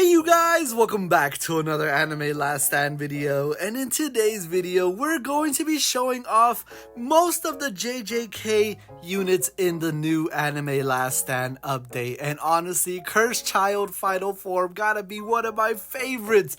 Hey you guys, welcome back to another Anime Last Stand video, and in today's video we're going to be showing off most of the JJK units in the new Anime Last Stand update. And honestly, Cursed Child Final Form gotta be one of my favorites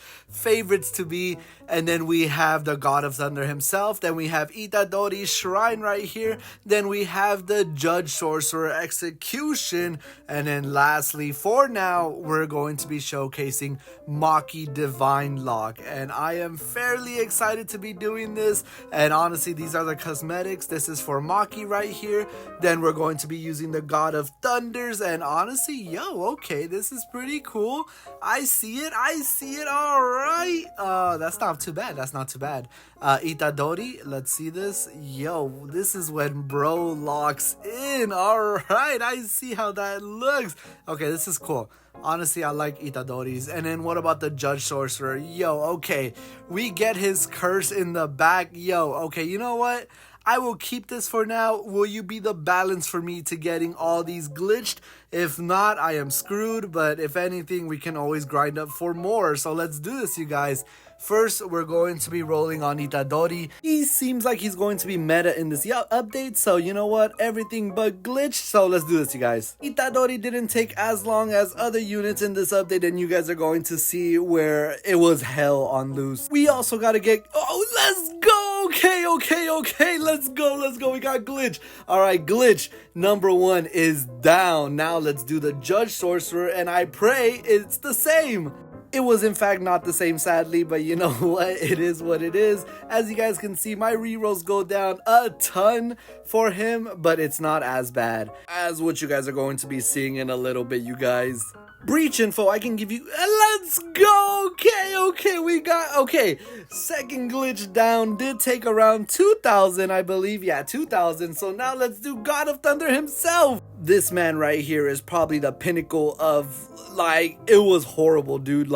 to be. And then we have the God of Thunder himself, then we have Itadori's Shrine right here, then we have the Judge Sorcerer Execution, and then lastly, for now, we're going to be showcasing Maki Divine Lock. And I am fairly excited to be doing this, and honestly, these are the cosmetics. This is for Maki right here, then we're going to be using the God of Thunders, and honestly, okay, this is pretty cool. I see it, alright. That's not too bad, Itadori, let's see this. This is when bro locks in. Alright, I see how that looks. Okay, this is cool. Honestly, I like Itadori's. And then what about the Judge Sorcerer? Okay, we get his curse in the back. Okay, you know what? I will keep this for now. Will you be the balance for me to getting all these glitched? If not, I am screwed, but if anything, we can always grind up for more. So let's do this, you guys. First, we're going to be rolling on Itadori. He seems like he's going to be meta in this update, so you know what? Everything but glitch, so let's do this, you guys. Itadori didn't take as long as other units in this update, and you guys are going to see where it was hell on loose. We also gotta get... let's go! Okay, let's go. We got glitch. Alright, glitch number 1 is down. Now let's do the Judge Sorcerer, and I pray it's the same. It was in fact not the same, sadly, but you know what? It is what it is. As you guys can see, my rerolls go down a ton for him, but it's not as bad as what you guys are going to be seeing in a little bit, you guys. Breach info, I can give you... let's go! Okay, we got... Okay, second glitch down. Did take around 2,000, I believe. Yeah, 2,000. So now let's do God of Thunder himself. This man right here is probably the pinnacle of... it was horrible, dude.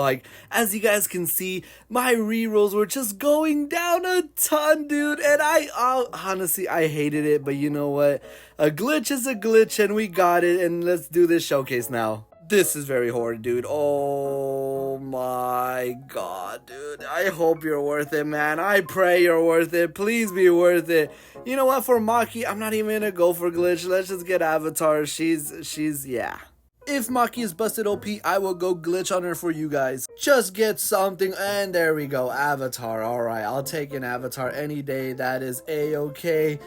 As you guys can see, my rerolls were just going down a ton, dude. And honestly, I hated it. But you know what? A glitch is a glitch, and we got it. And let's do this showcase now. This is very horrid, dude. Oh my god, dude. I hope you're worth it, man. I pray you're worth it. Please be worth it. You know what? For Maki, I'm not even gonna go for glitch. Let's just get Avatar. She's yeah. If Maki is busted OP, I will go glitch on her for you guys. Just get something, and there we go. Avatar. Alright, I'll take an Avatar any day. That is A-okay.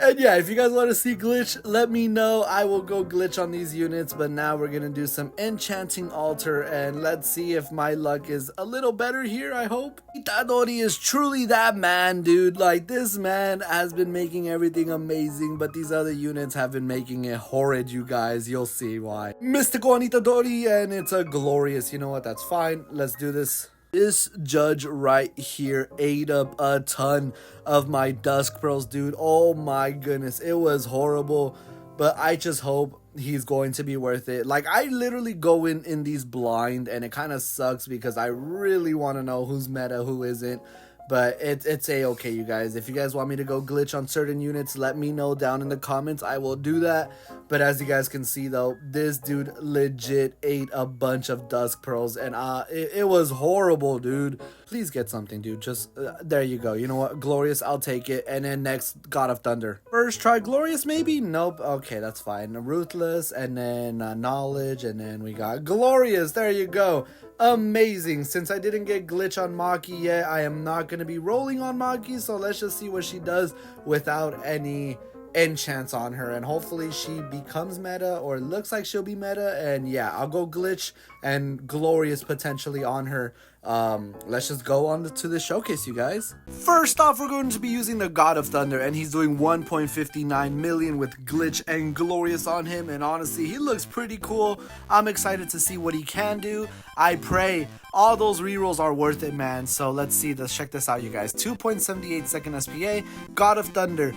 And yeah, if you guys want to see glitch, let me know. I will go glitch on these units, but now we're going to do some Enchanting Altar, and let's see if my luck is a little better here, I hope. Itadori is truly that man, dude. This man has been making everything amazing, but these other units have been making it horrid, you guys. You'll see why. Mystical on Itadori, and it's a glorious. You know what? That's fine. Let's do this. This judge right here ate up a ton of my Dusk Pearls, dude. Oh my goodness, it was horrible, but I just hope he's going to be worth it. I literally go in these blind, and it kind of sucks because I really want to know who's meta, who isn't. But it's a-okay, you guys. If you guys want me to go glitch on certain units, let me know down in the comments. I will do that. But as you guys can see, though, this dude legit ate a bunch of Dusk Pearls. And it was horrible, dude. Please get something, dude. Just, there you go. You know what? Glorious, I'll take it. And then next, God of Thunder. First try Glorious, maybe? Nope. Okay, that's fine. Ruthless, and then Knowledge, and then we got Glorious. There you go. Amazing. Since I didn't get glitch on Maki yet, I am not going to be rolling on Maki, so let's just see what she does without any enchants on her, and hopefully she becomes meta, or looks like she'll be meta. And yeah, I'll go glitch and Glorious potentially on her. Let's just go on to the showcase, you guys. First off, we're going to be using the God of Thunder, and he's doing 1.59 million with glitch and Glorious on him, and honestly, he looks pretty cool. I'm excited to see what he can do. I pray all those rerolls are worth it, man. So let's see. Let's check this out, you guys. 2.78 second SPA. God of Thunder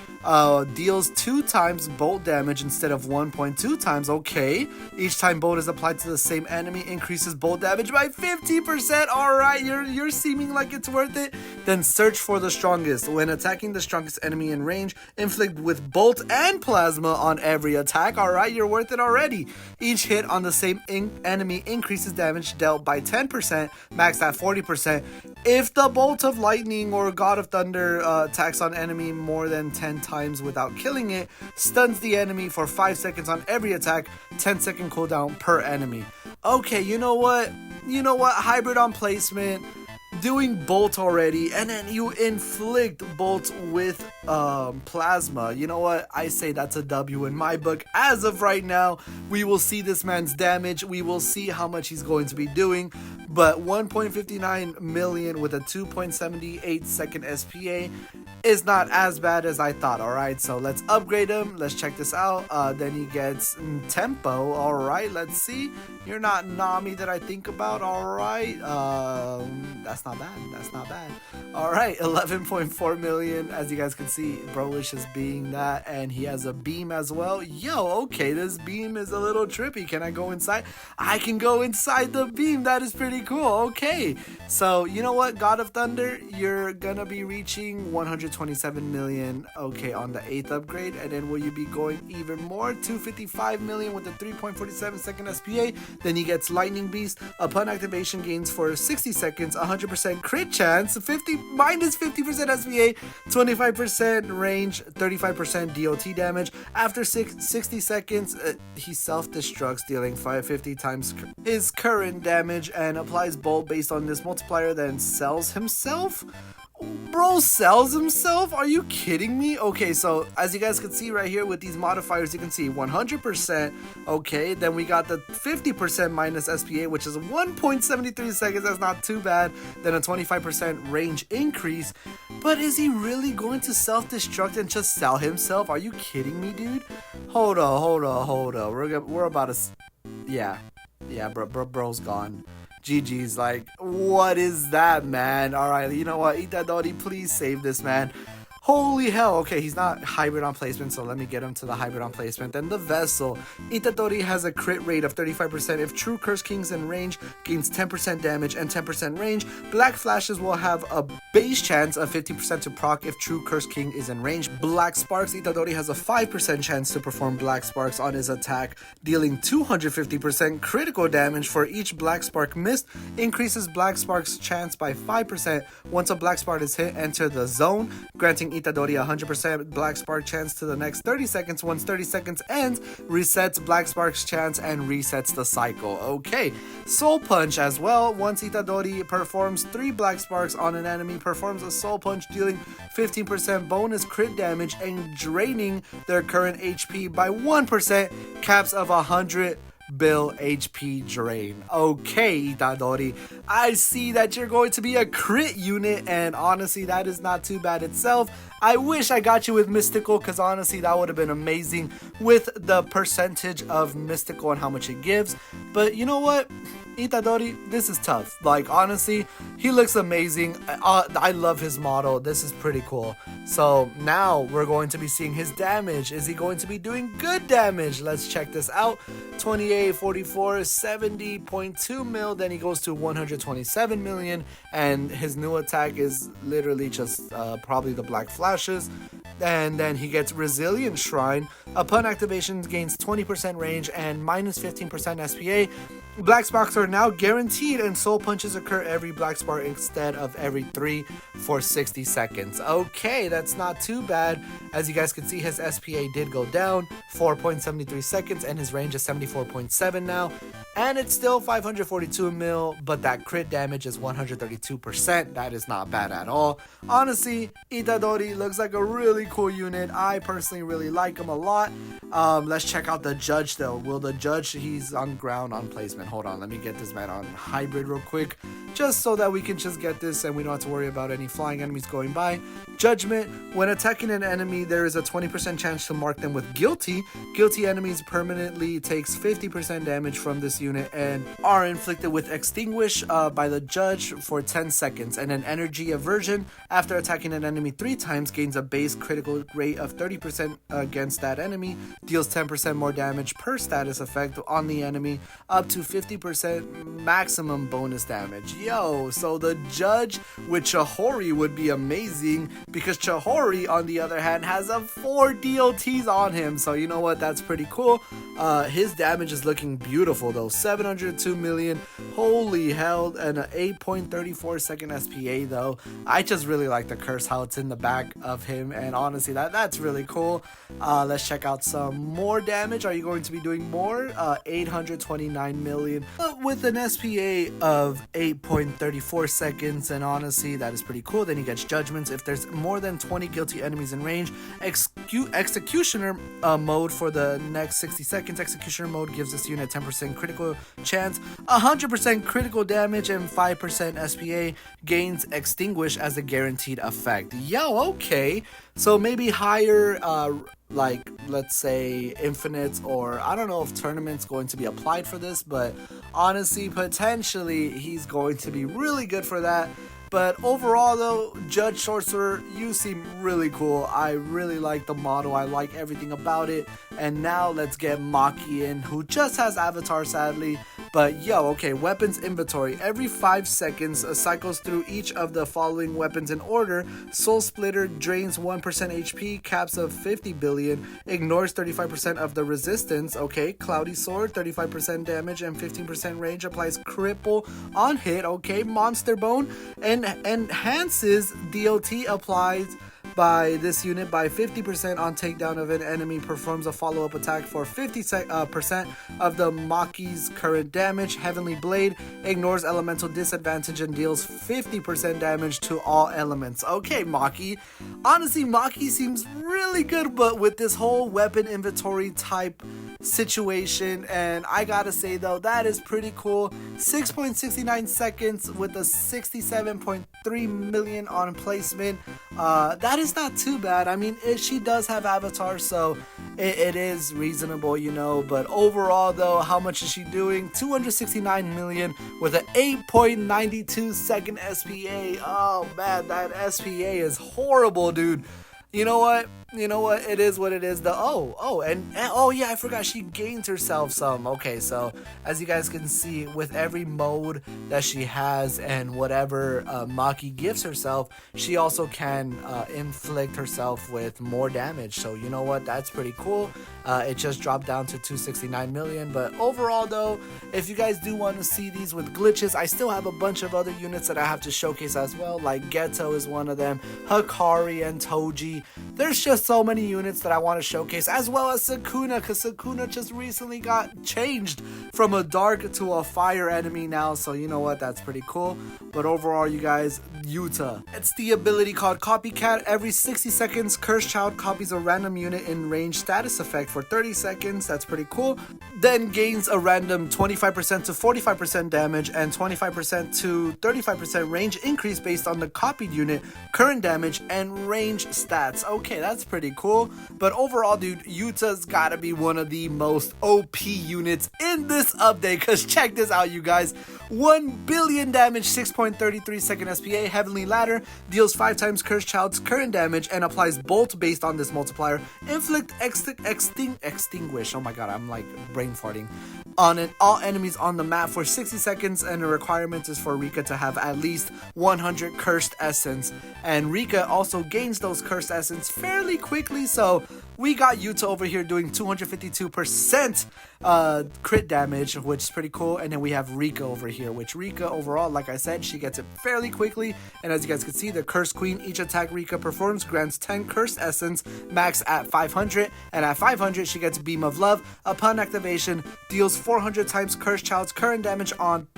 deals 2 times bolt damage instead of 1.2 times. Okay. Each time bolt is applied to the same enemy, increases bolt damage by 50%. Alright. right, you're seeming like it's worth it. Then search for the strongest. When attacking the strongest enemy in range, inflict with bolt and plasma on every attack. All right, you're worth it already. Each hit on the same enemy increases damage dealt by 10%, maxed at 40%. If the bolt of lightning or God of Thunder attacks on enemy more than 10 times without killing it, stuns the enemy for 5 seconds on every attack, 10-second cooldown per enemy. Okay, you know what? Hybrid on placement, doing bolt already, and then you inflict bolt with plasma. You know what? I say that's a W in my book. As of right now, we will see this man's damage. We will see how much he's going to be doing. But 1.59 million with a 2.78 second SPA is not as bad as I thought. All right, so let's upgrade him. Let's check this out. Then he gets tempo. All right, let's see. You're not Nami that I think about. All right, that's not bad. All right, 11.4 million. As you guys can see, Brolish is being that, and he has a beam as well. Yo, okay, this beam is a little trippy. Can I go inside? I can go inside the beam. That is pretty cool. Okay, so you know what, God of Thunder, you're gonna be reaching 127 million, okay, on the 8th upgrade. And then will you be going even more? 255 million with the 3.47 second SPA. Then he gets Lightning Beast. Upon activation, gains for 60 seconds 100% crit chance, 50% SPA, 25% range, 35% DOT damage. After 60 seconds, he self-destructs, dealing 550 times his current damage, and applies bolt based on this multiplier, then sells himself. Bro sells himself? Are you kidding me? Okay, so as you guys can see right here with these modifiers, you can see 100%. Okay, then we got the 50% minus SPA, which is 1.73 seconds. That's not too bad. Then a 25% range increase. But is he really going to self-destruct and just sell himself? Are you kidding me, dude? Hold on. We're about to... Yeah, bro's gone. GG's. Like, what is that, man? All right, you know what, Itadori, please save this man. Holy hell. Okay, he's not hybrid on placement, so let me get him to the hybrid on placement. Then the Vessel. Itadori has a crit rate of 35%. If True Curse King's in range, gains 10% damage and 10% range. Black Flashes will have a base chance of 50% to proc if True Curse King is in range. Black Sparks. Itadori has a 5% chance to perform Black Sparks on his attack, dealing 250% critical damage for each Black Spark missed. Increases Black Spark's chance by 5%. Once a Black Spark is hit, enter the zone, granting Itadori 100% Black Spark chance to the next 30 seconds. Once 30 seconds ends, resets Black Spark's chance and resets the cycle. Okay, Soul Punch as well. Once Itadori performs 3 Black Sparks on an enemy, performs a Soul Punch, dealing 15% bonus crit damage and draining their current HP by 1%, caps of 100 bill HP drain. Okay, Itadori, I see that you're going to be a crit unit, and honestly, that is not too bad itself. I wish I got you with Mystical, because honestly, that would have been amazing with the percentage of Mystical and how much it gives. But you know what? Itadori, this is tough. Like, honestly, he looks amazing. I love his model. This is pretty cool. So now we're going to be seeing his damage. Is he going to be doing good damage? Let's check this out. 28, 44, 70.2 mil. Then he goes to 127 million. And his new attack is literally just probably the Black Flashes. And then he gets Resilient Shrine. Upon activation, gains 20% range and minus 15% SPA. Black Sparks are now guaranteed, and Soul Punches occur every Black Spark instead of every 3 for 60 seconds. Okay, that's not too bad. As you guys can see, his SPA did go down 4.73 seconds, and his range is 74.7 now. And it's still 542 mil, but that crit damage is 132%. That is not bad at all. Honestly, Itadori looks like a really cool unit. I personally really like him a lot. Let's check out the Judge though. Will the Judge, he's on ground on placement. Hold on, let me get this man on hybrid real quick, just so that we can just get this and we don't have to worry about any flying enemies going by. Judgment. When attacking an enemy, there is a 20% chance to mark them with guilty. Guilty enemies permanently takes 50% damage from this unit and are inflicted with Extinguish by the Judge for 10 seconds. And an Energy Aversion. After attacking an enemy 3 times, gains a base critical rate of 30% against that enemy. Deals 10% more damage per status effect on the enemy, up to 50% maximum bonus damage. yo, so the judge with Chihori would be amazing because Chihori, on the other hand, has a 4 DLTs on him. So you know what? That's pretty cool. His damage is looking beautiful though. 702 million. Holy hell. And an 8.34 second SPA though. I just really like the curse, how it's in the back of him. And honestly, that's really cool. Let's check out some more damage. Are you going to be doing more? 829 million with an SPA of 8.34 seconds. And honestly, that is pretty cool. Then he gets judgments. If there's more than 20 guilty enemies in range, executioner mode for the next 60 seconds. Executioner mode gives this unit 10% critical chance, 100% critical damage, and 5% SPA. Gains extinguish as a guaranteed effect. Yo, okay. So maybe higher, like, let's say infinite, or I don't know if tournament's going to be applied for this, but honestly, potentially he's going to be really good for that. But overall though, Judge Sorcerer, you seem really cool. I really like the model. I like everything about it. And now let's get Maki in, who just has Avatar sadly. But yo, okay, weapons inventory. Every 5 seconds, cycles through each of the following weapons in order. Soul Splitter drains 1% HP, caps of 50 billion, ignores 35% of the resistance. Okay, Cloudy Sword, 35% damage and 15% range, applies cripple on hit. Okay, Monster Bone, and enhances DLT applies by this unit by 50% on takedown of an enemy, performs a follow-up attack for 50% of the Maki's current damage. Heavenly Blade ignores elemental disadvantage and deals 50% damage to all elements. Okay, Maki. Honestly, Maki seems really good, but with this whole weapon inventory type situation, and I gotta say though, that is pretty cool. 6.69 seconds with a 67.3 million on placement. That is not too bad. I mean, she does have Avatar, so it is reasonable, you know. But overall though, how much is she doing? 269 million with an 8.92 second SPA. Oh man, that SPA is horrible, dude. You know what? It is what it is. Oh yeah, I forgot she gains herself some. Okay, so as you guys can see, with every mode that she has and whatever Maki gives herself, she also can inflict herself with more damage. So you know what? That's pretty cool. It just dropped down to 269 million. But overall though, if you guys do want to see these with glitches, I still have a bunch of other units that I have to showcase as well. Like Geto is one of them, Hikari and Toji. There's just so many units that I want to showcase, as well as Sukuna, because Sukuna just recently got changed from a dark to a fire enemy now, so you know what, that's pretty cool. But overall, you guys, Yuta. It's the ability called Copycat. Every 60 seconds, Cursed Child copies a random unit in range status effect for 30 seconds. That's pretty cool. Then gains a random 25% to 45% damage and 25% to 35% range increase based on the copied unit, current damage, and range stats. Okay, that's pretty cool. But overall, dude, Yuta's gotta be one of the most OP units in this update, because check this out, you guys. 1 billion damage, 6.33 second SPA. Heavenly Ladder deals 5 times Cursed Child's current damage and applies Bolt based on this multiplier. Inflict extinguish. Oh my god, I'm like brain farting. On all enemies on the map for 60 seconds, and the requirement is for Rika to have at least 100 Cursed Essence. And Rika also gains those Cursed Essence fairly quickly, so we got Yuta over here doing 252% crit damage, which is pretty cool. And then we have Rika over here, which Rika overall, like I said, she gets it fairly quickly. And as you guys can see, the Cursed Queen, each attack Rika performs grants 10 Cursed Essence, max at 500. And at 500, she gets Beam of Love. Upon activation, deals 400 times Cursed Child's current damage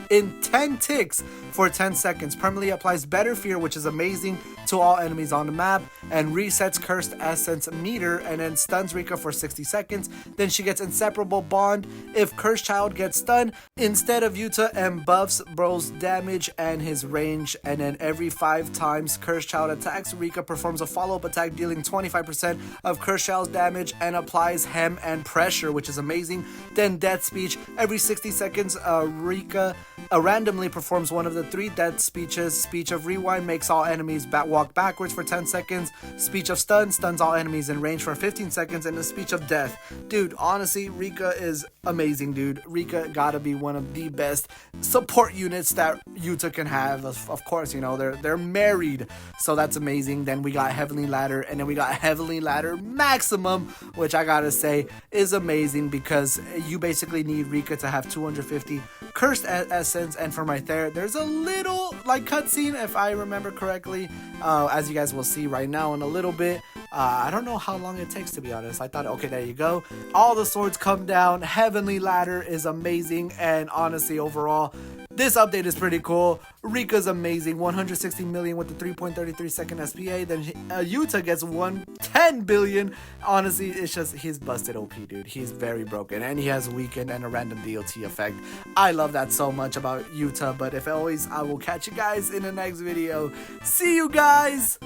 in 10 ticks for 10 seconds. Permanently applies Better Fear, which is amazing, to all enemies on the map, and resets Cursed Essence meter, and then stuns Rika for 60 seconds. Then she gets Inseparable Bond if Cursed Child gets stunned instead of Yuta, and buffs Bro's damage and his range. And then every 5 times Cursed Child attacks, Rika performs a follow-up attack dealing 25% of Cursed Child's damage and applies Hem and Pressure, which is amazing. Then Death Speech. Every 60 seconds, Rika randomly performs one of the 3 death speeches. Speech of Rewind makes all enemies walk backwards for 10 seconds. Speech of Stun stuns all enemies in range for 15 seconds. And the Speech of Death. Dude, honestly, Rika is amazing, dude. Rika gotta be one of the best support units that Yuta can have. Of course, you know, they're married, so that's amazing. Then we got Heavenly Ladder, and then we got Heavenly Ladder Maximum, which I gotta say is amazing because you basically need Rika to have 250 Cursed Essence. And from right there's a little like cutscene, if I remember correctly, as you guys will see right now in a little bit. I don't know how long it takes, to be honest. I thought, okay, there you go. All the swords come down. Heavenly Ladder is amazing. And honestly, overall, this update is pretty cool. Rika's amazing. 160 million with the 3.33 second SPA. Then Yuta gets 110 billion. Honestly, it's just, he's busted OP, dude. He's very broken. And he has weakened and a random DOT effect. I love that so much about Yuta. But if always, I will catch you guys in the next video. See you guys!